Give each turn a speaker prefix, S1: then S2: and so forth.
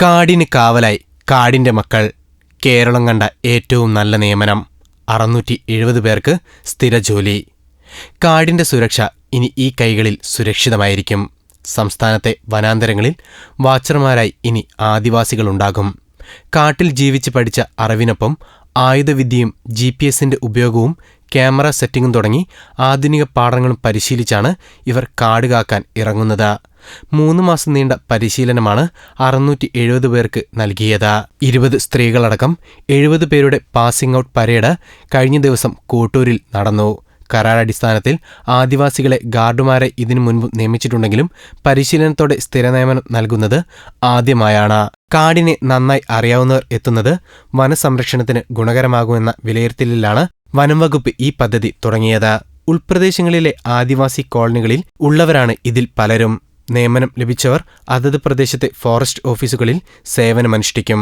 S1: കാടിന് കാവലായി കാടിന്റെ മക്കൾ. കേരളം കണ്ട ഏറ്റവും നല്ല നിയമനം. 670 പേർക്ക് സ്ഥിരജോലി. കാടിന്റെ സുരക്ഷ ഇനി ഈ കൈകളിൽ സുരക്ഷിതമായിരിക്കും. സംസ്ഥാനത്തെ വനാന്തരങ്ങളിൽ വാച്ചർമാരായി ഇനി ആദിവാസികളുണ്ടാകും. കാട്ടിൽ ജീവിച്ച് പഠിച്ച അറിവിനൊപ്പം ആയുധവിദ്യയും GPS-ന്റെ ഉപയോഗവും ക്യാമറ സെറ്റിംഗും തുടങ്ങി ആധുനിക പാഠങ്ങളും പരിശീലിച്ചാണ് ഇവർ കാട് കാക്കാൻ ഇറങ്ങുന്നത്. 3 മാസം നീണ്ട പരിശീലനമാണ് 670 പേർക്ക് നൽകിയത്. 20 സ്ത്രീകളടക്കം 70 പേരുടെ പാസിംഗ് ഔട്ട് പരേഡ് കഴിഞ്ഞ ദിവസം കോട്ടൂരിൽ നടന്നു. കരാറടിസ്ഥാനത്തിൽ ആദിവാസികളെ ഗാർഡുമാരെ ഇതിനു മുൻപ് നിയമിച്ചിട്ടുണ്ടെങ്കിലും പരിശീലനത്തോടെ സ്ഥിരനിയമനം നൽകുന്നത് ആദ്യമായാണ്. കാടിനെ നന്നായി അറിയാവുന്നവർ എത്തുന്നത് വനസംരക്ഷണത്തിന് ഗുണകരമാകുമെന്ന വിലയിരുത്തലിലാണ് വനം വകുപ്പ് ഈ പദ്ധതി തുടങ്ങിയത്. ഉൾപ്രദേശങ്ങളിലെ ആദിവാസി കോളനികളിൽ ഉള്ളവരാണ് ഇതിൽ പലരും. നിയമനം ലഭിച്ചവർ അതത് പ്രദേശത്തെ ഫോറസ്റ്റ് ഓഫീസുകളിൽ സേവനമനുഷ്ഠിക്കും.